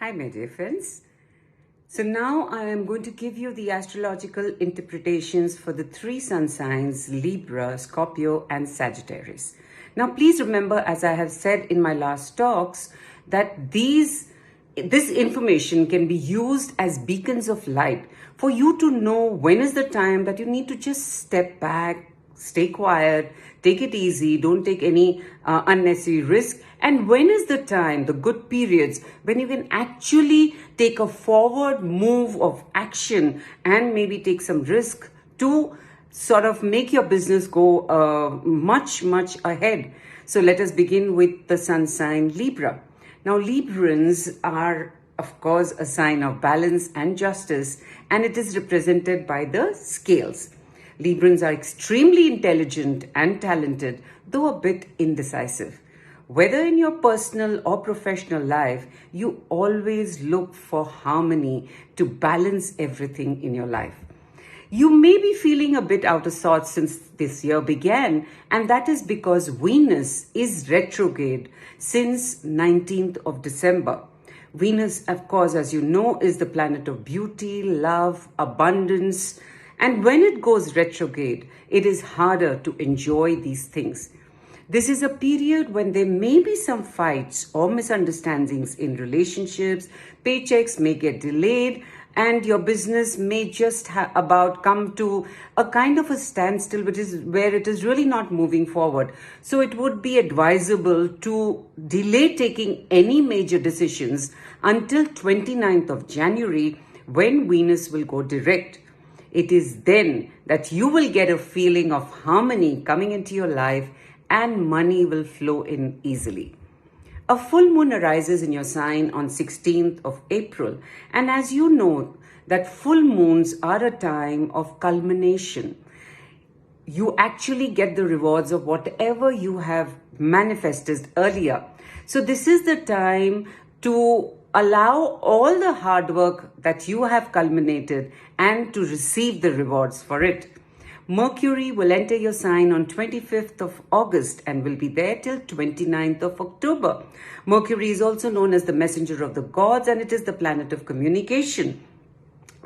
Hi, my dear friends. So now I am going to give you the astrological interpretations for the three sun signs, Libra, Scorpio, and Sagittarius. Now, please remember, as I have said in my last talks, that this information can be used as beacons of light for you to know when is the time that you need to just step back, stay quiet, take it easy, don't take any unnecessary risk. And when is the time, the good periods, when you can actually take a forward move of action and maybe take some risk to sort of make your business go much ahead. So let us begin with the sun sign Libra. Now, Librans are, of course, a sign of balance and justice, and it is represented by the scales. Librans are extremely intelligent and talented, though a bit indecisive. Whether in your personal or professional life, you always look for harmony to balance everything in your life. You may be feeling a bit out of sorts since this year began, and that is because Venus is retrograde since 19th of December. Venus, of course, as you know, is the planet of beauty, love, abundance, and when it goes retrograde, it is harder to enjoy these things. This is a period when there may be some fights or misunderstandings in relationships, paychecks may get delayed, and your business may just about come to a kind of a standstill, which is where it is really not moving forward. So it would be advisable to delay taking any major decisions until 29th of January when Venus will go direct. It is then that you will get a feeling of harmony coming into your life and money will flow in easily. A full moon arises in your sign on 16th of April. And as you know, that full moons are a time of culmination. You actually get the rewards of whatever you have manifested earlier. So this is the time to allow all the hard work that you have culminated and to receive the rewards for it. Mercury will enter your sign on 25th of August and will be there till 29th of October. Mercury is also known as the messenger of the gods, and it is the planet of communication.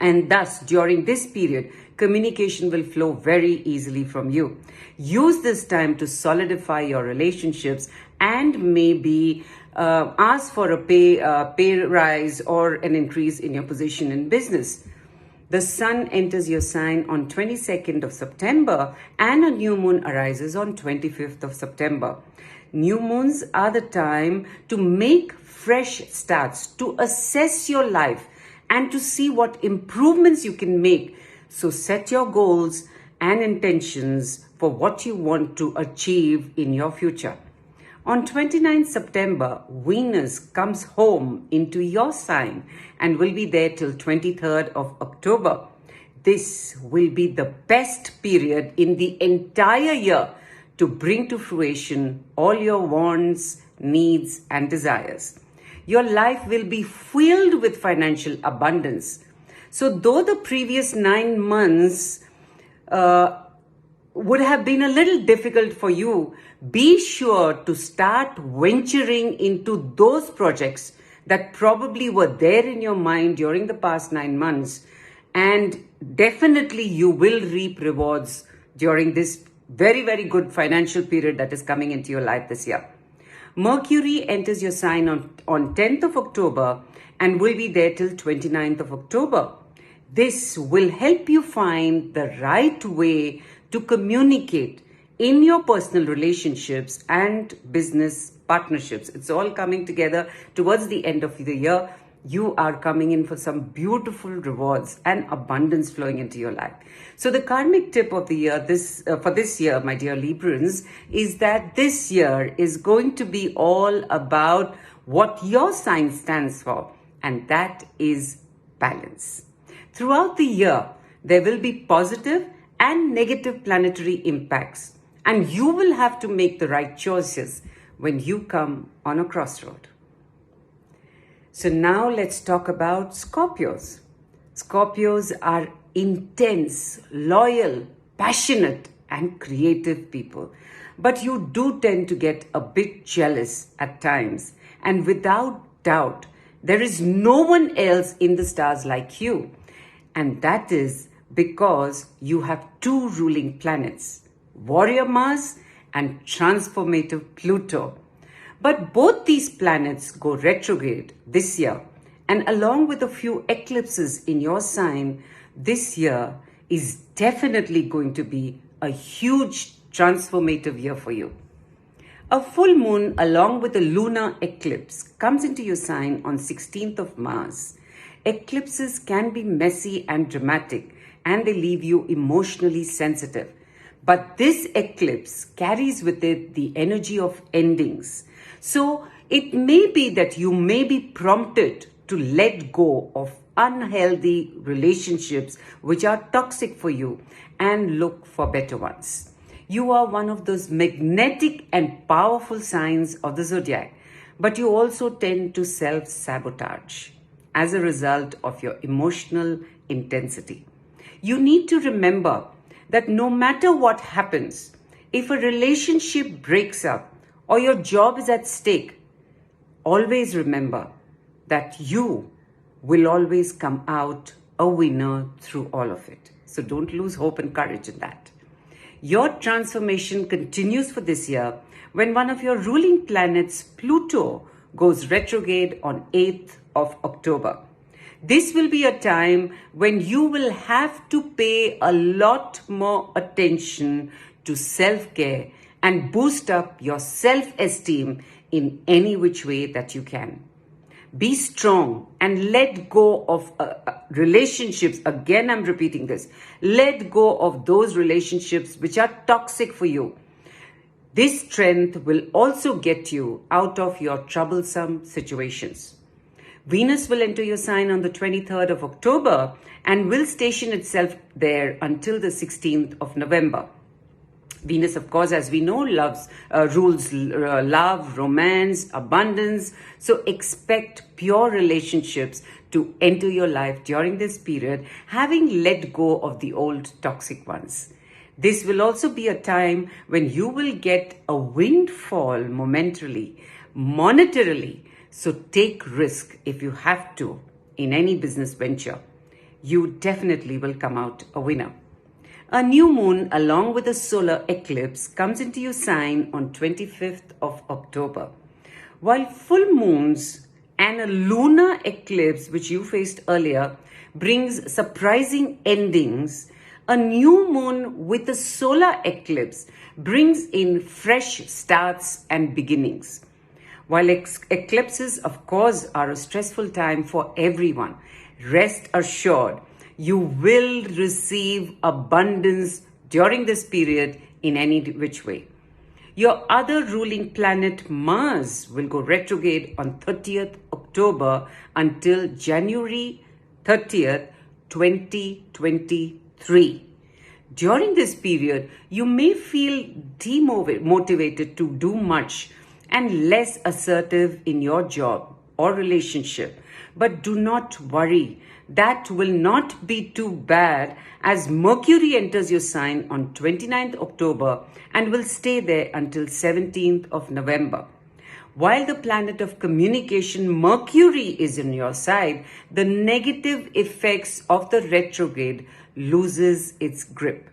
And thus, during this period, communication will flow very easily from you. Use this time to solidify your relationships and maybe ask for a pay rise or an increase in your position in business. The sun enters your sign on 22nd of September and a new moon arises on 25th of September. New moons are the time to make fresh starts, to assess your life and to see what improvements you can make. So set your goals and intentions for what you want to achieve in your future. On 29th September, Venus comes home into your sign and will be there till 23rd of October. This will be the best period in the entire year to bring to fruition all your wants, needs, and desires. Your life will be filled with financial abundance. So though the previous 9 months would have been a little difficult for you, be sure to start venturing into those projects that probably were there in your mind during the past 9 months. And definitely you will reap rewards during this very good financial period that is coming into your life this year. Mercury enters your sign on 10th of October and will be there till 29th of October. This will help you find the right way to communicate in your personal relationships and business partnerships. It's all coming together towards the end of the year. You are coming in for some beautiful rewards and abundance flowing into your life. So the karmic tip of the year, for this year, my dear Librans, is that this year is going to be all about what your sign stands for, and that is balance. Throughout the year, there will be positive and negative planetary impacts, and you will have to make the right choices when you come on a crossroad. So now let's talk about Scorpios. Scorpios are intense, loyal, passionate, and creative people. But you do tend to get a bit jealous at times. And without doubt, There is no one else in the stars like you. And that is because you have two ruling planets, Warrior Mars and Transformative Pluto. But both these planets go retrograde this year, and along with a few eclipses in your sign, this year is definitely going to be a huge transformative year for you. A full moon along with a lunar eclipse comes into your sign on 16th of Mars. Eclipses can be messy and dramatic, and they leave you emotionally sensitive. But this eclipse carries with it the energy of endings. So it may be that you may be prompted to let go of unhealthy relationships which are toxic for you and look for better ones. You are one of those magnetic and powerful signs of the zodiac, but you also tend to self-sabotage as a result of your emotional intensity. You need to remember that no matter what happens, if a relationship breaks up or your job is at stake, always remember that you will always come out a winner through all of it. So don't lose hope and courage in that. Your transformation continues for this year when one of your ruling planets, Pluto, goes retrograde on 8th of October. This will be a time when you will have to pay a lot more attention to self-care and boost up your self-esteem in any which way that you can. Be strong and let go of relationships. Again, I'm repeating this. Let go of those relationships which are toxic for you. This strength will also get you out of your troublesome situations. Venus will enter your sign on the 23rd of October and will station itself there until the 16th of November. Venus, of course, as we know, rules love, romance, abundance. So expect pure relationships to enter your life during this period, having let go of the old toxic ones. This will also be a time when you will get a windfall momentarily, monetarily. So take risk if you have to in any business venture. You definitely will come out a winner. A new moon along with a solar eclipse comes into your sign on 25th of October. While full moons and a lunar eclipse, which you faced earlier, brings surprising endings, a new moon with a solar eclipse brings in fresh starts and beginnings. While eclipses, of course, are a stressful time for everyone, rest assured, you will receive abundance during this period in any which way. Your other ruling planet, Mars, will go retrograde on 30th October until January 30th, 2023. During this period, you may feel demotivated to do much and less assertive in your job or relationship. But do not worry. That will not be too bad as Mercury enters your sign on 29th October and will stay there until 17th of November. While the planet of communication, Mercury, is on your side, the negative effects of the retrograde loses its grip.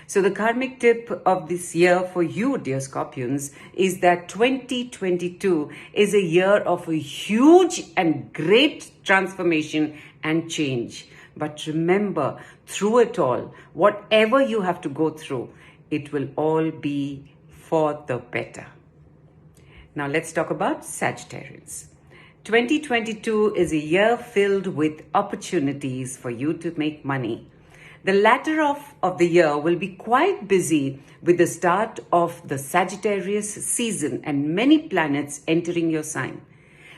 So the karmic tip of this year for you, dear Scorpions, is that 2022 is a year of a huge and great transformation and change. But remember, through it all, whatever you have to go through, it will all be for the better. Now let's talk about Sagittarius. 2022 is a year filled with opportunities for you to make money. The latter half of the year will be quite busy with the start of the Sagittarius season and many planets entering your sign.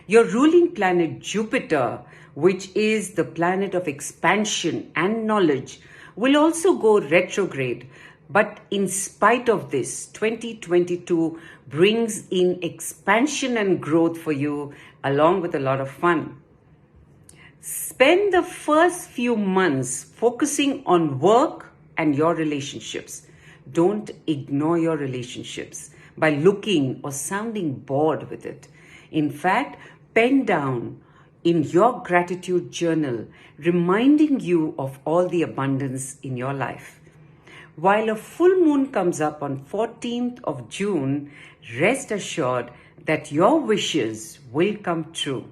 Your ruling planet Jupiter, which is the planet of expansion and knowledge, will also go retrograde. But in spite of this, 2022 brings in expansion and growth for you along with a lot of fun. Spend the first few months focusing on work and your relationships. Don't ignore your relationships by looking or sounding bored with it. In fact, pen down in your gratitude journal, reminding you of all the abundance in your life. While a full moon comes up on 14th of June, rest assured that your wishes will come true.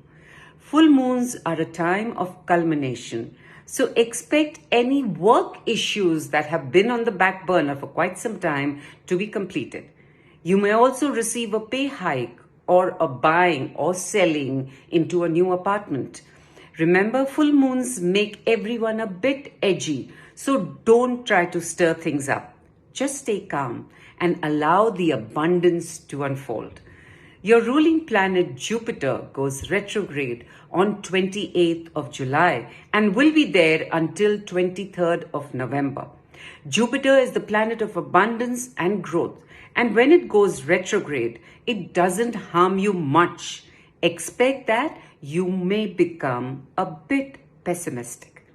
Full moons are a time of culmination, so expect any work issues that have been on the back burner for quite some time to be completed. You may also receive a pay hike or a buying or selling into a new apartment. Remember, full moons make everyone a bit edgy, so don't try to stir things up. Just stay calm and allow the abundance to unfold. Your ruling planet Jupiter goes retrograde on 28th of July and will be there until 23rd of November. Jupiter is the planet of abundance and growth, and when it goes retrograde, it doesn't harm you much. Expect that you may become a bit pessimistic.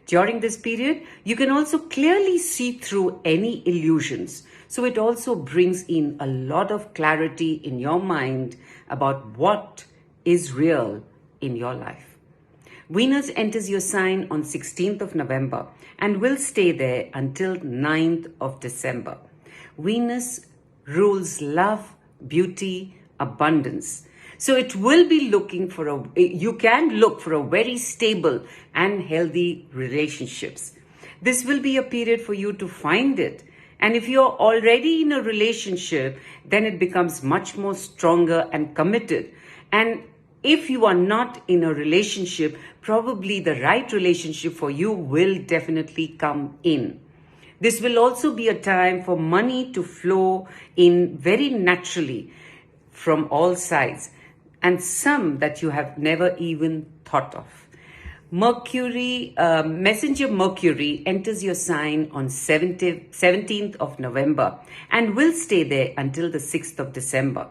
During this period, you can also clearly see through any illusions. So it also brings in a lot of clarity in your mind about what is real in your life. Venus enters your sign on 16th of November and will stay there until 9th of December. Venus rules love, beauty, abundance. So it will be you can look for a very stable and healthy relationships. This will be a period for you to find it. And if you're already in a relationship, then it becomes much more stronger and committed. And if you are not in a relationship, probably the right relationship for you will definitely come in. This will also be a time for money to flow in very naturally from all sides, and some that you have never even thought of. Messenger Mercury enters your sign on 17th of November and will stay there until the 6th of December.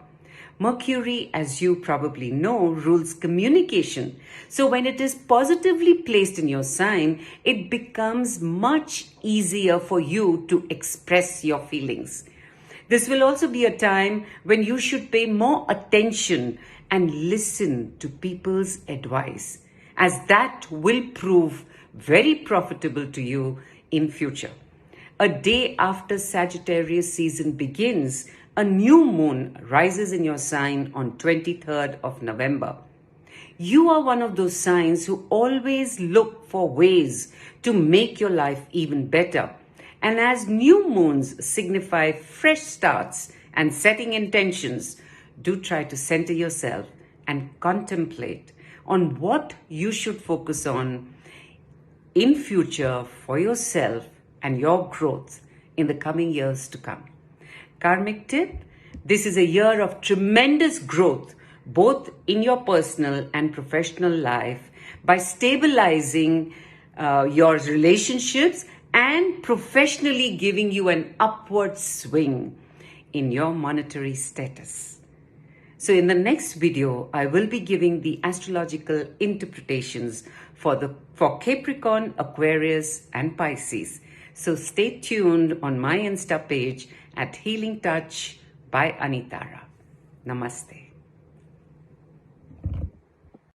Mercury, as you probably know, rules communication. So when it is positively placed in your sign, it becomes much easier for you to express your feelings. This will also be a time when you should pay more attention and listen to people's advice, as that will prove very profitable to you in future. A day after Sagittarius season begins, a new moon rises in your sign on 23rd of November. You are one of those signs who always look for ways to make your life even better. And as new moons signify fresh starts and setting intentions, do try to center yourself and contemplate on what you should focus on in future for yourself and your growth in the coming years to come. Karmic tip: this is a year of tremendous growth, both in your personal and professional life, by stabilizing your relationships and professionally giving you an upward swing in your monetary status. So in the next video, I will be giving the astrological interpretations for Capricorn, Aquarius, and Pisces. So stay tuned on my Insta page at Healing Touch by Anitara. Namaste.